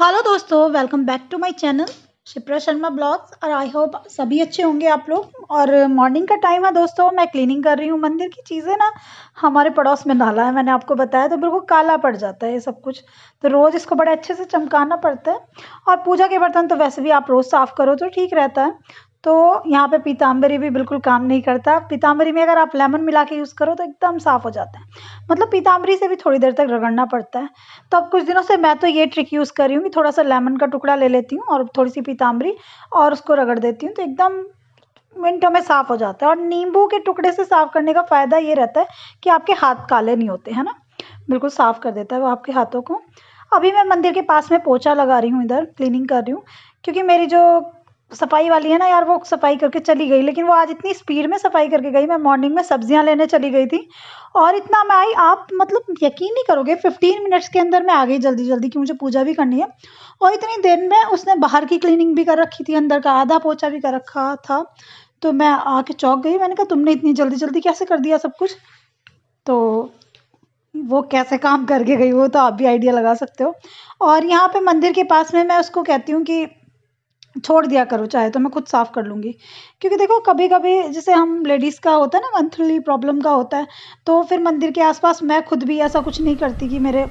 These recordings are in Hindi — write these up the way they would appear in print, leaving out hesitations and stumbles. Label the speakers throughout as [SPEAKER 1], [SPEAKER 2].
[SPEAKER 1] हेलो दोस्तों, welcome back to my channel Shipra Sharma blogs. और आई होप सभी अच्छे होंगे आप लोग। और मॉर्निंग का टाइम है दोस्तों, मैं क्लीनिंग कर रही हूँ। मंदिर की चीज़ें ना, हमारे पड़ोस में नाला है, मैंने आपको बताया, तो बिल्कुल काला पड़ जाता है ये सब कुछ। तो रोज़ इसको बड़े अच्छे से चमकाना पड़ता है। और पूजा के बर्तन तो वैसे भी आप रोज़ साफ़ करो तो ठीक रहता है। तो यहाँ पे पीताम्बरी भी बिल्कुल काम नहीं करता। पीताम्बरी में अगर आप लेमन मिला के यूज़ करो तो एकदम साफ़ हो जाता है। मतलब पीताम्बरी से भी थोड़ी देर तक रगड़ना पड़ता है। तो अब कुछ दिनों से मैं तो ये ट्रिक यूज़ कर रही हूँ कि थोड़ा सा लेमन का टुकड़ा ले लेती हूँ और थोड़ी सी पीताम्बरी और उसको रगड़ देती हूँ, तो एकदम मिनटों में साफ़ हो जाता है। और नींबू के टुकड़े से साफ़ करने का फ़ायदा ये रहता है कि आपके हाथ काले नहीं होते, है ना। बिल्कुल साफ़ कर देता है वो आपके हाथों को। अभी मैं मंदिर के पास में पोछा लगा रही हूँ, इधर क्लीनिंग कर रही हूँ, क्योंकि मेरी जो सफाई वाली है ना यार, वो सफाई करके चली गई। लेकिन वो आज इतनी स्पीड में सफाई करके गई, मैं मॉर्निंग में सब्जियां लेने चली गई थी और इतना मैं आई, आप मतलब यकीन नहीं करोगे, 15 मिनट्स के अंदर मैं आ गई जल्दी जल्दी, कि मुझे पूजा भी करनी है। और इतनी देर में उसने बाहर की क्लीनिंग भी कर रखी थी, अंदर का आधा पोछा भी कर रखा था। तो मैं आके चौंक गई, मैंने कहा तुमने इतनी जल्दी जल्दी कैसे कर दिया सब कुछ। तो वो कैसे काम करके गई वो तो आप भी आइडिया लगा सकते हो। और यहाँ पे मंदिर के पास में मैं उसको कहती हूँ कि छोड़ दिया करो, चाहे तो मैं खुद साफ़ कर लूँगी। क्योंकि देखो कभी कभी जैसे हम लेडीज़ का होता है ना, मंथली प्रॉब्लम का होता है, तो फिर मंदिर के आसपास मैं खुद भी ऐसा कुछ नहीं करती कि मेरे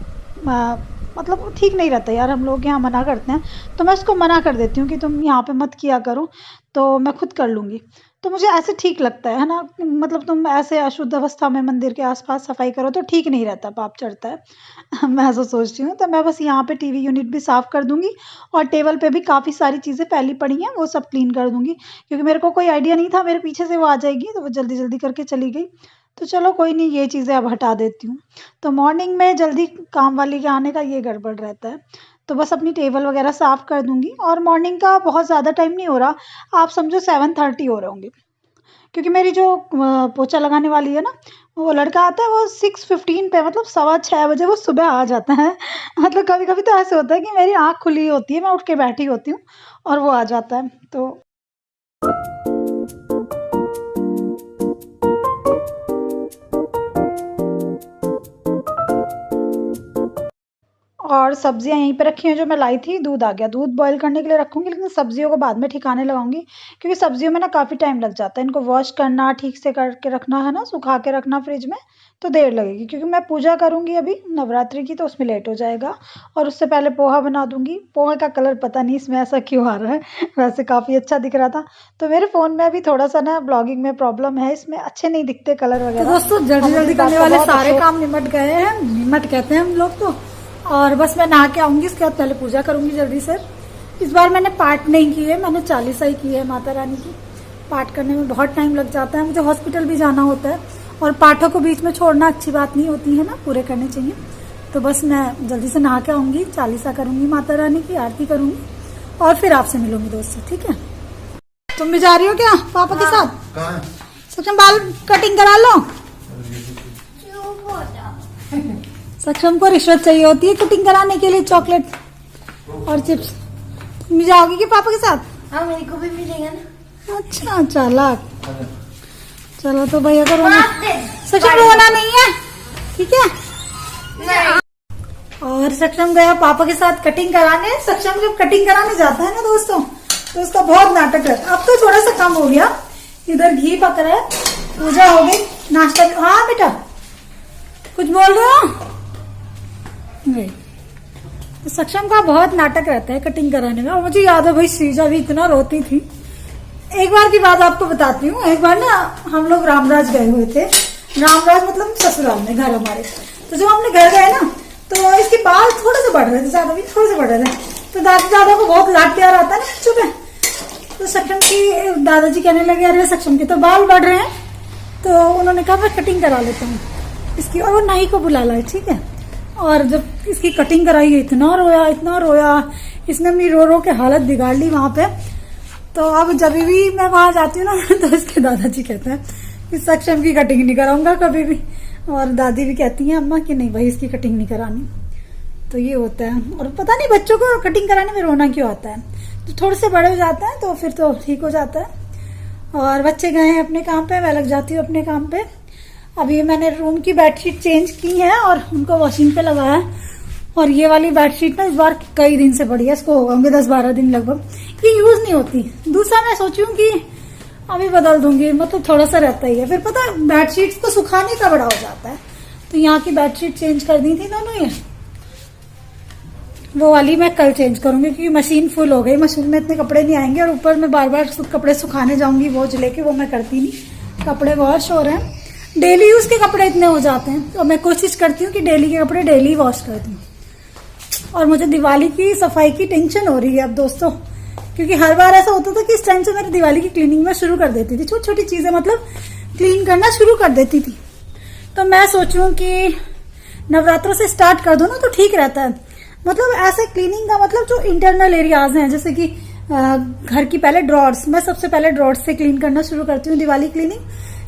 [SPEAKER 1] मतलब ठीक नहीं रहता यार, हम लोग यहाँ मना करते हैं, तो मैं उसको मना कर देती हूँ कि तुम यहाँ पे मत किया करो, तो मैं खुद कर लूँगी। तो मुझे ऐसे ठीक लगता है ना। मतलब तुम ऐसे अशुद्ध अवस्था में मंदिर के आसपास सफाई करो तो ठीक नहीं रहता, पाप चढ़ता है। मैं ऐसा सोचती हूँ। तो मैं बस यहाँ पे टीवी यूनिट भी साफ़ कर दूँगी और टेबल पे भी काफ़ी सारी चीज़ें फैली पड़ी हैं, वो सब क्लीन कर दूँगी। क्योंकि मेरे को कोई आइडिया नहीं था मेरे पीछे से वो आ जाएगी, तो वो जल्दी जल्दी करके चली गई। तो चलो कोई नहीं, ये चीज़ें अब हटा देती हूँ। तो मॉर्निंग में जल्दी काम वाली के आने का ये गड़बड़ रहता है। तो बस अपनी टेबल वगैरह साफ़ कर दूँगी। और मॉर्निंग का बहुत ज़्यादा टाइम नहीं हो रहा, आप समझो 7:30 हो रहे होंगे। क्योंकि मेरी जो पोछा लगाने वाली है ना, वो लड़का आता है वो 6:15 पे, मतलब 6:15 बजे वो सुबह आ जाता है। मतलब कभी कभी तो ऐसे होता है कि मेरी आँख खुली होती है, मैं उठ के बैठी होती हूँ और वो आ जाता है। तो और सब्जियां यहीं पे रखी हैं जो मैं लाई थी। दूध आ गया, दूध बॉईल करने के लिए रखूंगी, लेकिन सब्जियों को बाद में ठिकाने लगाऊंगी। क्योंकि सब्जियों में ना काफ़ी टाइम लग जाता है, इनको वॉश करना, ठीक से करके रखना है ना, सुखा के रखना फ्रिज में, तो देर लगेगी। क्योंकि मैं पूजा करूंगी अभी नवरात्रि की, तो उसमें लेट हो जाएगा। और उससे पहले पोहा बना दूंगी। पोहे का कलर पता नहीं इसमें ऐसा क्यों आ रहा है, वैसे काफ़ी अच्छा दिख रहा था। तो मेरे फ़ोन में अभी थोड़ा सा ना ब्लॉगिंग में प्रॉब्लम है, इसमें अच्छे नहीं दिखते कलर वगैरह। तो दोस्तों जल्दी जल्दी करने वाले सारे काम निमट गए हैं, निमट कहते हैं हम लोग तो। और बस मैं नहा के आऊंगी, इसके बाद पहले पूजा करूंगी जल्दी से। इस बार मैंने पाठ नहीं की है, मैंने 40 ही की है माता रानी की। पाठ करने में बहुत टाइम लग जाता है, मुझे हॉस्पिटल भी जाना होता है, और पाठों को बीच में छोड़ना अच्छी बात नहीं होती है ना, पूरे करने चाहिए। तो बस मैं जल्दी से नहा के आऊंगी, 40 करूंगी माता रानी की, आरती करूंगी और फिर आपसे मिलूंगी दोस्तों, ठीक है। तुम भी जा रही हो क्या पापा के साथ? सक्षम बाल कटिंग करा लो। सक्षम को रिश्वत चाहिए होती है कटिंग कराने के लिए, चॉकलेट और चिप्स। तुम जाओगी कि पापा के साथ?
[SPEAKER 2] हाँ, मेरे को भी मिलेगा ना।
[SPEAKER 1] अच्छा चालाक। चलो तो भैया को रोना, सक्षम रोना नहीं है, ठीक है। और सक्षम गया पापा के साथ कटिंग कराने। सक्षम जब कटिंग कराने जाता है ना दोस्तों, तो उसका बहुत नाटक है। अब तो थोड़ा सा कम हो गया। इधर घी पक रहा है, पूजा हो गई, नाश्ता। हाँ बेटा कुछ बोल रहे हो? नहीं। तो सक्षम का बहुत नाटक रहता है कटिंग कराने में। और मुझे याद है भाई, श्रीजा भी इतना रोती थी। एक बार की बात आपको बताती हूँ। एक बार ना हम लोग रामराज गए हुए थे। रामराज मतलब ससुराल में, घर हमारे। तो जब हमने घर गए ना, तो इसके बाल थोड़े से बढ़ रहे थे, ज्यादा भी थोड़े से बढ़ रहे थे। तो दादी दादा को बहुत लाड प्यार आता है ना बच्चों पे। तो सक्षम की दादाजी कहने लगे, अरे सक्षम के तो बाल बढ़ रहे हैं। तो उन्होंने कहा मैं कटिंग करा लेता हूँ इसकी, और वो नाई को बुला लाए, ठीक है। और जब इसकी कटिंग कराई, इतना रोया इतना रोया, इसने अपनी रो रो के हालत बिगाड़ ली वहां पे। तो अब जब भी मैं वहां जाती हूँ ना, तो इसके दादाजी कहते हैं कि सक्षम की कटिंग नहीं कराऊंगा कभी भी। और दादी भी कहती हैं अम्मा कि नहीं भाई, इसकी कटिंग नहीं करानी। तो ये होता है। और पता नहीं बच्चों को कटिंग कराने में रोना क्यों आता है। तो थोड़े से बड़े हो जाते हैं तो फिर तो ठीक हो जाता है। और बच्चे गए हैं अपने काम पे, मैं लग जाती हूँ अपने काम पे। अभी मैंने रूम की बेडशीट चेंज की है और उनको वॉशिंग पे लगाया है। और ये वाली बेडशीट ना इस बार कई दिन से पड़ी है, इसको हो होंगे 10-12 दिन लगभग, ये यूज नहीं होती। दूसरा मैं सोचूं कि अभी बदल दूंगी, मतलब थोड़ा सा रहता ही है, फिर पता है बेडशीट को सुखाने का बड़ा हो जाता है। तो यहाँ की बेडशीट चेंज कर दी थी दोनों, ये वो वाली मैं कल चेंज करूंगी क्योंकि मशीन फुल हो गई, मशीन में इतने कपड़े नहीं आएंगे और ऊपर मैं बार बार कपड़े सुखाने जाऊंगी वो लेके, वो मैं करती नहीं। कपड़े वॉश हो रहे हैं, डेली यूज के कपड़े इतने हो जाते हैं, तो मैं कोशिश करती हूँ कि डेली के कपड़े डेली वॉश कर दूँ। और मुझे दिवाली की सफाई की टेंशन हो रही है अब दोस्तों, क्योंकि हर बार ऐसा होता था कि इस टाइम से मेरी दिवाली की क्लीनिंग में शुरू कर देती थी, छोटी छोटी चीजें मतलब क्लीन करना शुरू कर देती थी। तो मैं सोचूं कि नवरात्रों से स्टार्ट कर दो ना तो ठीक रहता है। मतलब ऐसे क्लीनिंग का मतलब जो इंटरनल एरियाज हैं, जैसे कि घर की पहले ड्रॉर्स, मैं सबसे पहले ड्रॉर्स से क्लीन करना शुरू करती हूँ दिवाली क्लीनिंग।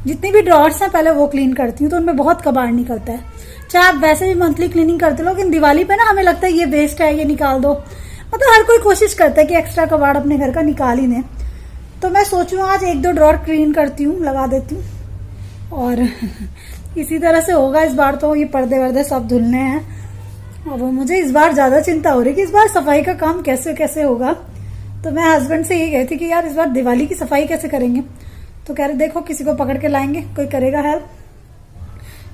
[SPEAKER 1] जितनी भी ड्रॉर्स हैं पहले वो क्लीन करती हूँ, तो उनमें बहुत कबाड़ निकलता है। चाहे आप वैसे भी मंथली क्लीनिंग करते हो, लेकिन दिवाली पे ना हमें लगता है ये वेस्ट है, ये निकाल दो। मतलब हर कोई कोशिश करता है कि एक्स्ट्रा कबाड़ अपने घर का निकाल ही दें। तो मैं सोचूं आज 1-2 ड्रॉर क्लीन करती हूँ, लगा देती हूँ, और इसी तरह से होगा इस बार। तो ये पर्दे वर्दे सब धुलने हैं। अब मुझे इस बार ज्यादा चिंता हो रही है कि इस बार सफाई का काम कैसे कैसे होगा। तो मैं हस्बैंड से यही कही थी कि यार इस बार दिवाली की सफाई कैसे करेंगे। तो कह रहे देखो किसी को पकड़ के लाएंगे, कोई करेगा हेल्प,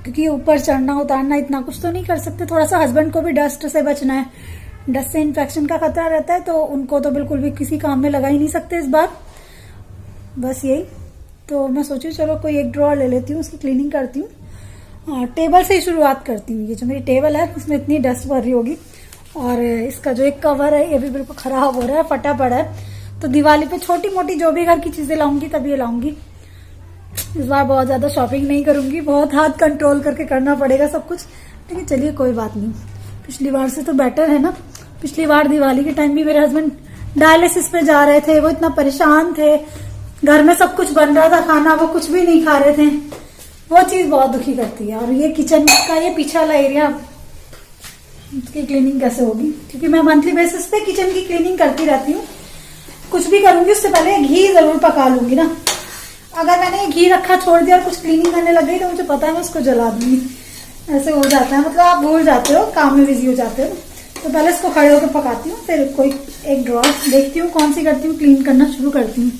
[SPEAKER 1] क्योंकि ऊपर चढ़ना उतारना इतना कुछ तो नहीं कर सकते। थोड़ा सा हस्बैंड को भी डस्ट से बचना है, डस्ट से इन्फेक्शन का खतरा रहता है, तो उनको तो बिल्कुल भी किसी काम में लगा ही नहीं सकते इस बार। बस यही। तो मैं सोची चलो कोई एक ड्रॉर ले लेती हूँ, उसकी क्लीनिंग करती हूँ। टेबल से ही शुरुआत करती हूँ। ये जो मेरी टेबल है इसमें इतनी डस्ट भर रही होगी, और इसका जो एक कवर है ये भी बिल्कुल खराब हो रहा है, फटा पड़ा है। तो दिवाली पे छोटी मोटी जो भी घर की चीजें लाऊंगी तभी लाऊंगी। इस बार बहुत ज्यादा शॉपिंग नहीं करूंगी, बहुत हाथ कंट्रोल करके करना पड़ेगा सब कुछ, लेकिन चलिए कोई बात नहीं, पिछली बार से तो बेटर है ना। पिछली बार दिवाली के टाइम भी मेरे हस्बैंड डायलिसिस पे जा रहे थे, वो इतना परेशान थे, घर में सब कुछ बन रहा था खाना, वो कुछ भी नहीं खा रहे थे। वो चीज बहुत दुखी करती है। और ये किचन का ये पीछे वाला एरिया, उसकी क्लीनिंग कैसे होगी, क्योंकि मैं मंथली बेसिस पे किचन की क्लीनिंग करती रहती हूँ। कुछ भी करूंगी उससे पहले घी जरूर पका लूंगी ना। अगर मैंने घी रखा छोड़ दिया और कुछ क्लीनिंग करने लग गई तो मुझे पता है मैं उसको जला दूंगी। ऐसे हो जाता है, मतलब आप भूल जाते हो, काम में बिजी हो जाते हो। तो पहले इसको खड़े होकर पकाती हूँ, फिर कोई एक ड्रॉर देखती हूँ कौन सी करती हूँ, क्लीन करना शुरू करती हूँ।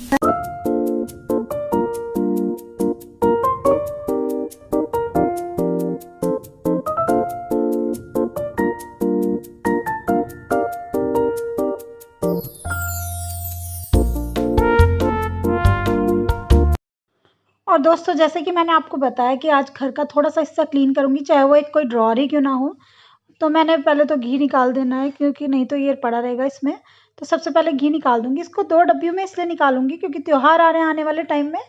[SPEAKER 1] और दोस्तों जैसे कि मैंने आपको बताया कि आज घर का थोड़ा सा हिस्सा क्लीन करूंगी, चाहे वो एक कोई ड्रॉर ही क्यों ना हो। तो मैंने पहले तो घी निकाल देना है, क्योंकि नहीं तो ये पड़ा रहेगा इसमें। तो सबसे पहले घी निकाल दूंगी। इसको 2 डब्बियों में इसलिए निकालूंगी क्योंकि त्योहार आ रहे हैं आने वाले टाइम में।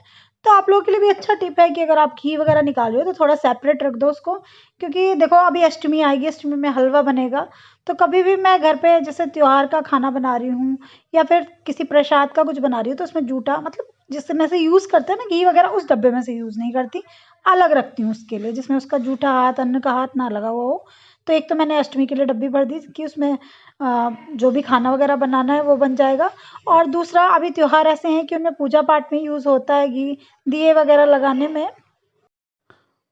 [SPEAKER 1] तो आप लोगों के लिए भी अच्छा टिप है कि अगर आप घी वगैरह निकाल रहे हो तो थोड़ा सेपरेट रख दो उसको, क्योंकि देखो अभी अष्टमी आएगी, अष्टमी में हलवा बनेगा। तो कभी भी मैं घर पे जैसे त्योहार का खाना बना रही हूँ या फिर किसी प्रसाद का कुछ बना रही हूँ, तो उसमें जूठा मतलब जिससे में से यूज करते हैं ना घी वगैरह, उस डब्बे में से यूज नहीं करती, अलग रखती हूँ उसके लिए, जिसमें उसका जूठा हाथ, अन्न का हाथ ना लगा हुआ हो। तो एक तो मैंने अष्टमी के लिए डब्बी भर दी कि उसमें जो भी खाना वगैरह बनाना है वो बन जाएगा। और दूसरा अभी त्योहार ऐसे हैं कि उनमें पूजा पाठ में यूज होता है घी, दिए वगैरह लगाने में।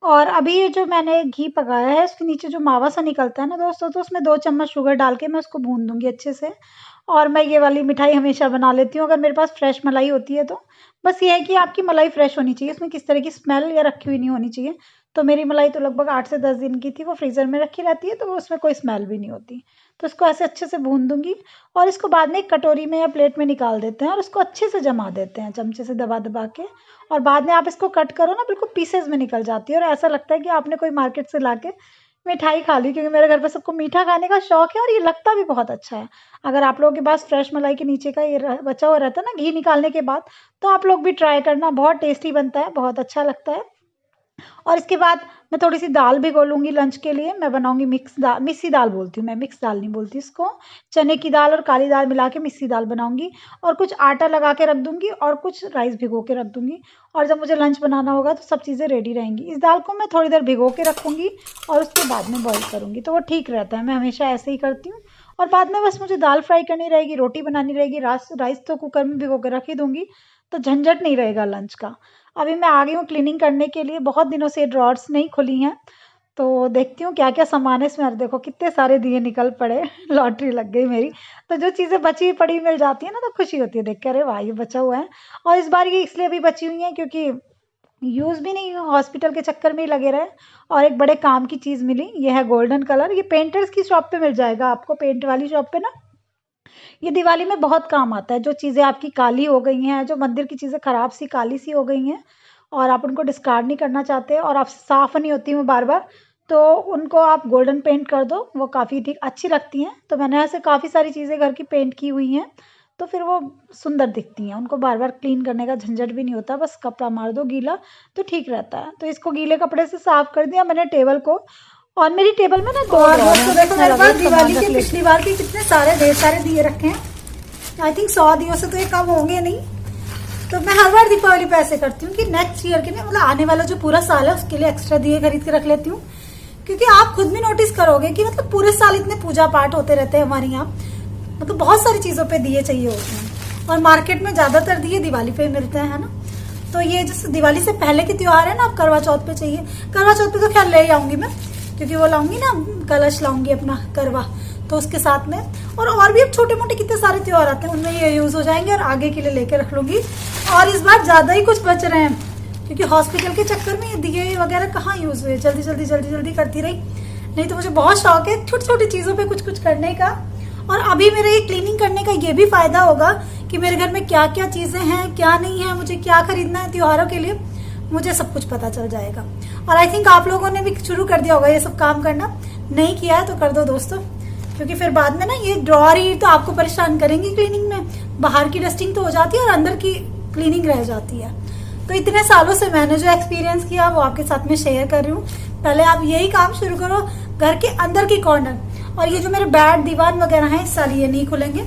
[SPEAKER 1] और अभी ये जो मैंने घी पकाया है उसके नीचे जो मावा सा निकलता है ना दोस्तों, तो उसमें 2 चम्मच शुगर डाल के मैं उसको भून दूंगी अच्छे से। और मैं ये वाली मिठाई हमेशा बना लेती हूँ अगर मेरे पास फ्रेश मलाई होती है तो। बस ये है कि आपकी मलाई फ्रेश होनी चाहिए, उसमें किस तरह की स्मेल या रखी हुई नहीं होनी चाहिए। तो मेरी मलाई तो लगभग 8 से 10 दिन की थी, वो फ्रीजर में रखी रहती है, तो उसमें कोई स्मेल भी नहीं होती। तो इसको ऐसे अच्छे से भून दूंगी और इसको बाद में एक कटोरी में या प्लेट में निकाल देते हैं और उसको अच्छे से जमा देते हैं चमचे से दबा दबा के। और बाद में आप इसको कट करो ना, बिल्कुल पीसेज में निकल जाती है और ऐसा लगता है कि आपने कोई मार्केट से लाके मिठाई खा ली, क्योंकि मेरे घर पे सबको मीठा खाने का शौक है और ये लगता भी बहुत अच्छा है। अगर आप लोगों के पास फ्रेश मलाई के नीचे का ये बचा हुआ रहता है ना घी निकालने के बाद, तो आप लोग भी ट्राई करना, बहुत टेस्टी बनता है, बहुत अच्छा लगता है। और इसके बाद मैं थोड़ी सी दाल भिगो लूंगी लंच के लिए। मैं बनाऊंगी मिक्स दाल, मिस्सी दाल बोलती हूँ मैं, मिक्स दाल नहीं बोलती इसको। चने की दाल और काली दाल मिला के मिस्सी दाल बनाऊंगी और कुछ आटा लगा के रख दूंगी और कुछ राइस भिगो के रख दूंगी। और जब मुझे लंच बनाना होगा तो सब चीज़ें रेडी रहेंगी। इस दाल को मैं थोड़ी देर भिगो के रखूंगी और उसके बाद में बॉईल करूंगी, तो वो ठीक रहता है। मैं हमेशा ऐसे ही करती हूँ। और बाद में बस मुझे दाल फ्राई करनी रहेगी, रोटी बनानी रहेगी, राइस तो कुकर में भिगो के रख ही दूंगी, तो झंझट नहीं रहेगा लंच का। अभी मैं आ गई हूँ क्लीनिंग करने के लिए, बहुत दिनों से ड्रॉर्स नहीं खुली हैं, तो देखती हूँ क्या क्या सामान है इसमें। और देखो कितने सारे दिए निकल पड़े, लॉटरी लग गई मेरी। तो जो चीज़ें बची पड़ी मिल जाती है ना, तो खुशी होती है देख के, अरे वाह ये बचा हुआ है। और इस बार ये इसलिए भी बची हुई है क्योंकि यूज़ भी नहीं, हॉस्पिटल के चक्कर में ही लगे रहे। और एक बड़े काम की चीज़ मिली, ये है गोल्डन कलर। ये पेंटर्स की शॉप पे मिल जाएगा आपको, पेंट वाली शॉप पे ना। ये दिवाली में बहुत काम आता है। जो चीज़ें आपकी काली हो गई हैं, जो मंदिर की चीज़ें खराब सी काली सी हो गई हैं और आप उनको डिस्कार्ड नहीं करना चाहते और आपसे साफ़ नहीं होती वो बार बार, तो उनको आप गोल्डन पेंट कर दो, वो काफ़ी ठीक अच्छी लगती हैं। तो मैंने ऐसे काफ़ी सारी चीज़ें घर की पेंट की हुई हैं, तो फिर वो सुंदर दिखती हैं। उनको बार बार क्लीन करने का झंझट भी नहीं होता, बस कपड़ा मार दो गीला तो ठीक रहता है। तो इसको गीले कपड़े से साफ कर दिया मैंने टेबल को। और मेरी टेबल में ना दो
[SPEAKER 2] और
[SPEAKER 1] ड्रॉअर
[SPEAKER 2] दोस्तों
[SPEAKER 1] हैं,
[SPEAKER 2] देखो
[SPEAKER 1] जिसमें
[SPEAKER 2] मेरे पास
[SPEAKER 1] अलग-अलग
[SPEAKER 2] दिवाली
[SPEAKER 1] सामान
[SPEAKER 2] के
[SPEAKER 1] रख लेती
[SPEAKER 2] पिछली बार के कितने सारे ढेर सारे दिए रखे हैं। आई थिंक 100 दियों से तो ये कम होंगे नहीं। तो मैं हर बार दीपावली पे ऐसे करती हूँ कि नेक्स्ट ईयर के लिए, मतलब आने वाला जो पूरा साल है उसके लिए एक्स्ट्रा दिए खरीद के रख लेती हूँ। क्योंकि आप खुद भी नोटिस करोगे कि मतलब पूरे साल इतने पूजा पाठ होते रहते हैं हमारे यहाँ, मतलब बहुत सारी चीजों पे दिए चाहिए होते हैं। और मार्केट में ज्यादातर दिए दिवाली पे मिलते हैं, है ना। तो ये जैसे दिवाली से पहले के त्योहार है ना, अब करवा चौथ पे चाहिए। करवा चौथ पे तो खैर ले आऊंगी मैं, क्योंकि वो लाऊंगी ना, कलश लाऊंगी अपना करवा, तो उसके साथ में। और भी अब छोटे मोटे कितने सारे त्योहार आते हैं, उनमें ये यूज हो जाएंगे और आगे के लिए लेके रख लूंगी। और इस बार ज्यादा ही कुछ बच रहे हैं, क्योंकि हॉस्पिटल के चक्कर में ये दिए वगैरह कहाँ यूज हुए, जल्दी करती रही। नहीं तो मुझे बहुत शौक है छोटी छोटी चीजों पे कुछ कुछ करने का। और अभी मेरे ये क्लीनिंग करने का ये भी फायदा होगा कि मेरे घर में क्या क्या चीजें हैं, क्या नहीं है, मुझे क्या खरीदना है त्योहारों के लिए, मुझे सब कुछ पता चल जाएगा। और आई थिंक आप लोगों ने भी शुरू कर दिया होगा ये सब काम करना। नहीं किया है तो कर दो दोस्तों, क्योंकि फिर बाद में ना ये ड्रॉअर ही तो आपको परेशान करेंगी क्लीनिंग में। बाहर की डस्टिंग तो हो जाती है और अंदर की क्लीनिंग रह जाती है। तो इतने सालों से मैंने जो एक्सपीरियंस किया वो आपके साथ में शेयर कर रही हूँ। पहले आप यही काम शुरू करो, घर के अंदर की कॉर्नर। और ये जो मेरे बेड दीवार वगैरह है, इस साल ये नहीं खुलेंगे,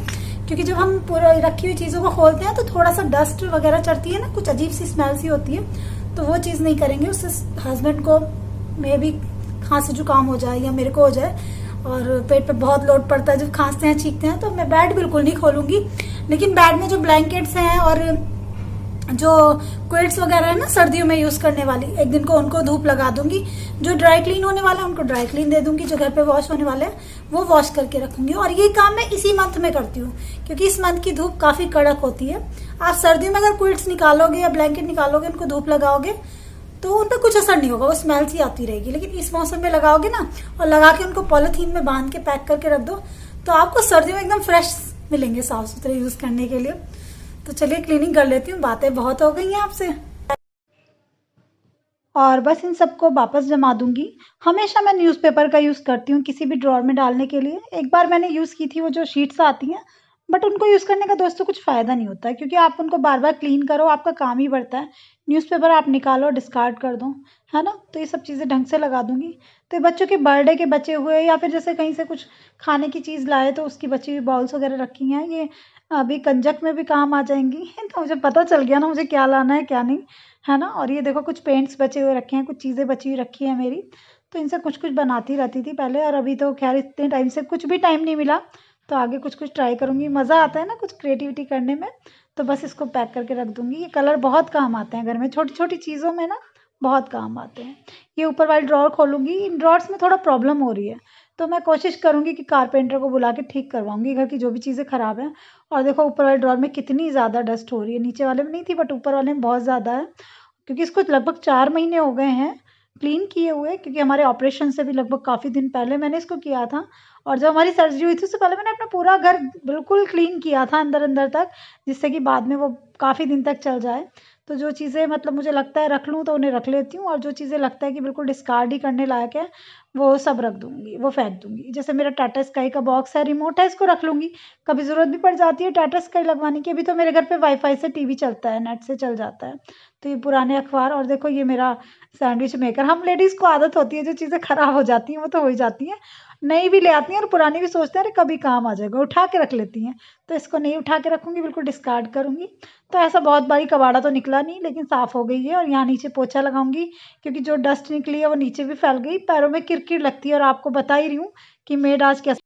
[SPEAKER 2] क्योंकि जब हम पूरा रखी हुई चीजों को खोलते हैं तो थोड़ा सा डस्ट वगैरह चढ़ती है ना, कुछ अजीब सी स्मेल सी होती है, तो वो चीज नहीं करेंगे। उससे हस्बैंड को मे भी खांसी जुकाम हो जाए या मेरे को हो जाए, और पेट पे बहुत लोड पड़ता है जब खांसते हैं चीखते हैं। तो मैं बेड बिल्कुल नहीं खोलूंगी। लेकिन बेड में जो ब्लैंकेट्स हैं और जो क्विल्ट्स वगैरह है ना सर्दियों में यूज करने वाली, एक दिन को उनको धूप लगा दूंगी। जो ड्राई क्लीन होने वाला है उनको ड्राई क्लीन दे दूंगी, जो घर पे वॉश होने वाले हैं वो वॉश करके रखूंगी। और ये काम मैं इसी मंथ में करती हूँ, क्योंकि इस मंथ की धूप काफी कड़क होती है। आप सर्दियों में अगर क्विल्ट्स निकालोगे या ब्लैंकेट निकालोगे, उनको धूप लगाओगे तो उन पर कुछ असर नहीं होगा, वो स्मेल सी आती रहेगी। लेकिन इस मौसम में लगाओगे ना, और लगा के उनको पॉलिथीन में बांध के पैक करके रख दो, तो आपको सर्दियों में एकदम फ्रेश मिलेंगे, साफ सुथरे यूज करने के लिए। तो चलिए क्लीनिंग कर लेती हूँ, बातें बहुत हो गई हैं आपसे।
[SPEAKER 1] और बस इन सबको वापस जमा दूंगी। हमेशा मैं न्यूज़पेपर का यूज़ करती हूँ किसी भी ड्रॉअर में डालने के लिए। एक बार मैंने यूज़ की थी वो जो शीट्स आती हैं, बट उनको यूज़ करने का दोस्तों कुछ फ़ायदा नहीं होता है, क्योंकि आप उनको बार बार क्लीन करो, आपका काम ही बढ़ता है। न्यूज़पेपर आप निकालो, डिस्कार्ड कर दो, है ना। तो ये सब चीज़ें ढंग से लगा दूंगी। तो ये बच्चों के बर्थडे के बचे हुए, या फिर जैसे कहीं से कुछ खाने की चीज़ लाए तो उसकी बची हुई बाउल्स वगैरह रखी हैं, ये अभी कंजक में भी काम आ जाएंगी। तो मुझे पता चल गया ना मुझे क्या लाना है क्या नहीं, है ना। और ये देखो कुछ पेंट्स बचे हुए रखे हैं, कुछ चीज़ें बची हुई रखी है मेरी, तो इनसे कुछ कुछ बनाती रहती थी पहले। और अभी तो खैर इतने टाइम से कुछ भी टाइम नहीं मिला, तो आगे कुछ कुछ ट्राई करूँगी। मज़ा आता है ना कुछ क्रिएटिविटी करने में। तो बस इसको पैक करके रख दूँगी। ये कलर बहुत काम आते हैं घर में, छोटी छोटी चीज़ों में ना बहुत काम आते हैं। ये ऊपर वाली ड्रॉअर खोलूँगी, इन ड्रॉअर्स में थोड़ा प्रॉब्लम हो रही है, तो मैं कोशिश करूँगी कि कारपेंटर को बुला के ठीक करवाऊँगी घर की जो भी चीज़ें ख़राब हैं। और देखो ऊपर वाले ड्रॉअर में कितनी ज़्यादा डस्ट हो रही है, नीचे वाले में नहीं थी बट ऊपर वाले में बहुत ज़्यादा है, क्योंकि इसको लगभग 4 महीने हो गए हैं क्लीन किए हुए, क्योंकि हमारे ऑपरेशन से भी लगभग काफ़ी दिन पहले मैंने इसको किया था। और जब हमारी सर्जरी हुई थी उससे पहले मैंने अपना पूरा घर बिल्कुल क्लीन किया था अंदर अंदर तक, जिससे कि बाद में वो काफ़ी दिन तक चल जाए। तो जो चीज़ें मतलब मुझे लगता है रख लूँ तो उन्हें रख लेती हूँ, और जो चीज़ें लगता है कि बिल्कुल डिस्कार्ड ही करने लायक है वो सब रख दूँगी, वो फेंक दूँगी। जैसे मेरा टाटा स्काई का बॉक्स है, रिमोट है, इसको रख लूँगी, कभी ज़रूरत भी पड़ जाती है टाटा स्काई लगवाने की। अभी तो मेरे घर पे वाईफाई से टीवी चलता है, नेट से चल जाता है। तो ये पुराने अखबार, और देखो ये मेरा सैंडविच मेकर। हम लेडीज़ को आदत होती है जो चीज़ें ख़राब हो जाती हैं वो तो हो ही जाती हैं, नई भी ले आती हैं और पुरानी भी सोचते हैं अरे कभी काम आ जाएगा, उठा के रख लेती हैं। तो इसको नहीं उठा के रखूँगी, बिल्कुल डिस्कार्ड करूँगी। तो ऐसा बहुत बारी कबाड़ा तो निकला नहीं, लेकिन साफ़ हो गई है। और यहाँ नीचे पोछा लगाऊंगी, क्योंकि जो डस्ट निकली है वो नीचे भी फैल गई, पैरों में किरकिर लगती है। और आपको बता ही रही हूँ कि मेड आज कैसे